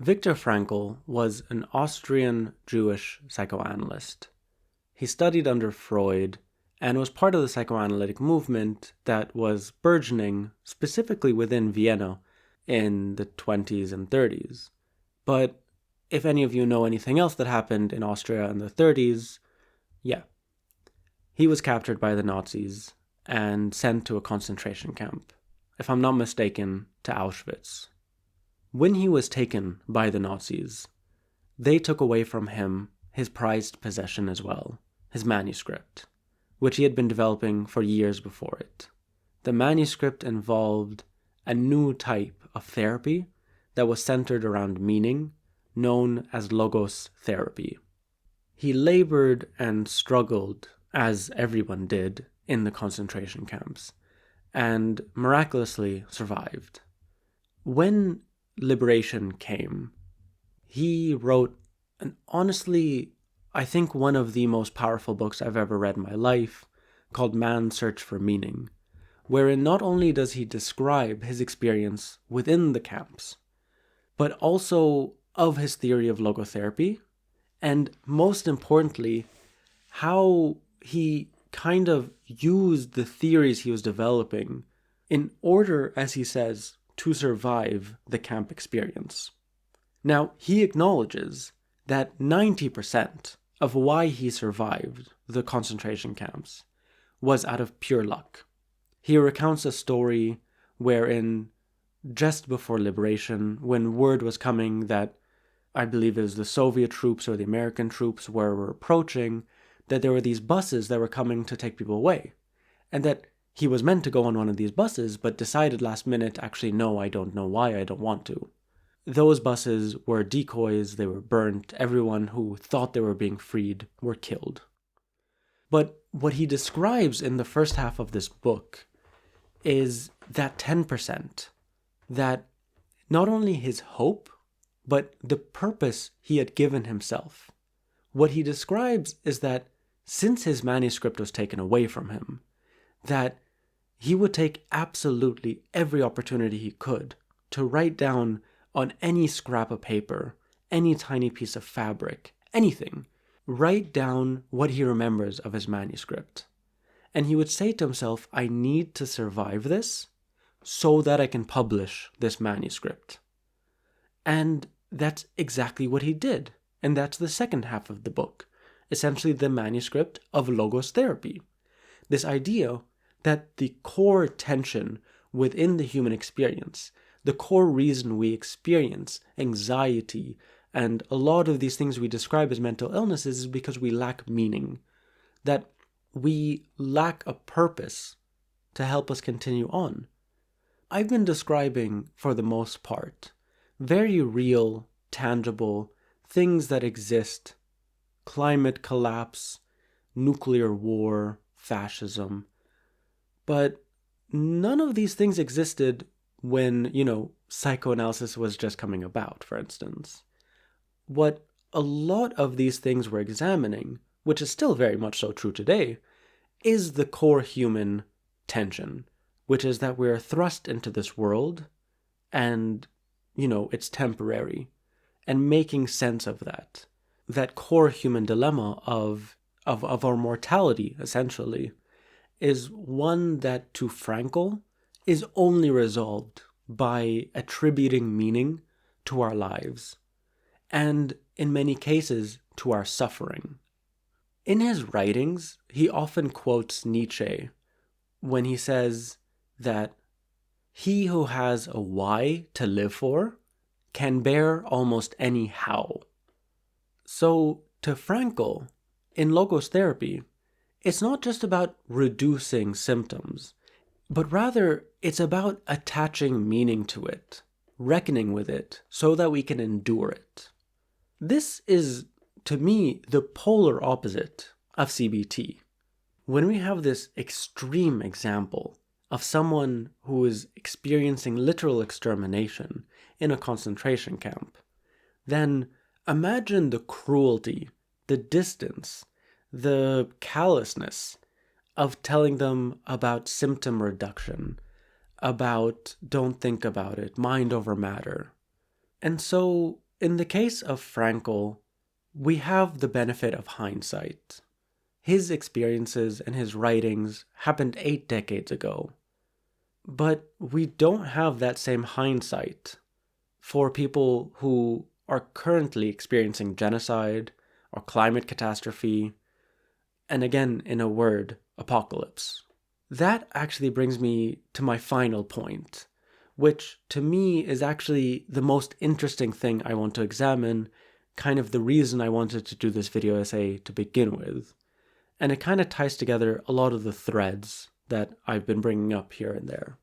Viktor Frankl was an Austrian Jewish psychoanalyst. He studied under Freud and was part of the psychoanalytic movement that was burgeoning specifically within Vienna in the 20s and 30s. But if any of you know anything else that happened in Austria in the 30s, yeah. He was captured by the Nazis and sent to a concentration camp, if I'm not mistaken, to Auschwitz. When he was taken by the Nazis, they took away from him his prized possession as well, his manuscript, which he had been developing for years before it. The manuscript involved a new type of therapy that was centered around meaning, known as logos therapy. He labored and struggled, as everyone did, in the concentration camps, and miraculously survived. When liberation came, he wrote honestly, I think one of the most powerful books I've ever read in my life, called Man's Search for Meaning, wherein not only does he describe his experience within the camps, but also of his theory of logotherapy, and most importantly, how he kind of used the theories he was developing in order, as he says, to survive the camp experience. Now, he acknowledges that 90% of why he survived the concentration camps was out of pure luck. He recounts a story wherein, just before liberation, when word was coming that I believe it was the Soviet troops or the American troops were approaching, that there were these buses that were coming to take people away, and that he was meant to go on one of these buses, but decided last minute, actually, no, I don't know why, I don't want to. Those buses were decoys, they were burnt, everyone who thought they were being freed were killed. But what he describes in the first half of this book is that 10%, that not only his hope, but the purpose he had given himself. What he describes is that since his manuscript was taken away from him, that he would take absolutely every opportunity he could to write down on any scrap of paper, any tiny piece of fabric, anything, write down what he remembers of his manuscript. And he would say to himself, I need to survive this so that I can publish this manuscript. And that's exactly what he did. And that's the second half of the book, essentially the manuscript of logos therapy. This idea that the core tension within the human experience, the core reason we experience anxiety and a lot of these things we describe as mental illnesses is because we lack meaning, that we lack a purpose to help us continue on. I've been describing, for the most part, very real, tangible things that exist: climate collapse, nuclear war, fascism. But none of these things existed when, psychoanalysis was just coming about, for instance. What a lot of these things were examining, which is still very much so true today, is the core human tension, which is that we're thrust into this world and, it's temporary, and making sense of that. That core human dilemma of our mortality, essentially, is one that, to Frankl, is only resolved by attributing meaning to our lives, and in many cases, to our suffering. In his writings, he often quotes Nietzsche when he says that he who has a why to live for can bear almost any how. So, to Frankl, in logos therapy, it's not just about reducing symptoms, but rather it's about attaching meaning to it, reckoning with it, so that we can endure it. This is, to me, the polar opposite of CBT. When we have this extreme example of someone who is experiencing literal extermination in a concentration camp, then imagine the cruelty, the distance, the callousness of telling them about symptom reduction, about don't think about it, mind over matter. And so In the case of Frankl, we have the benefit of hindsight. His experiences and his writings happened 8 decades ago. But we don't have that same hindsight for people who are currently experiencing genocide or climate catastrophe, and again, in a word, apocalypse. That actually brings me to my final point, which to me is actually the most interesting thing I want to examine, kind of the reason I wanted to do this video essay to begin with. And it kind of ties together a lot of the threads that I've been bringing up here and there.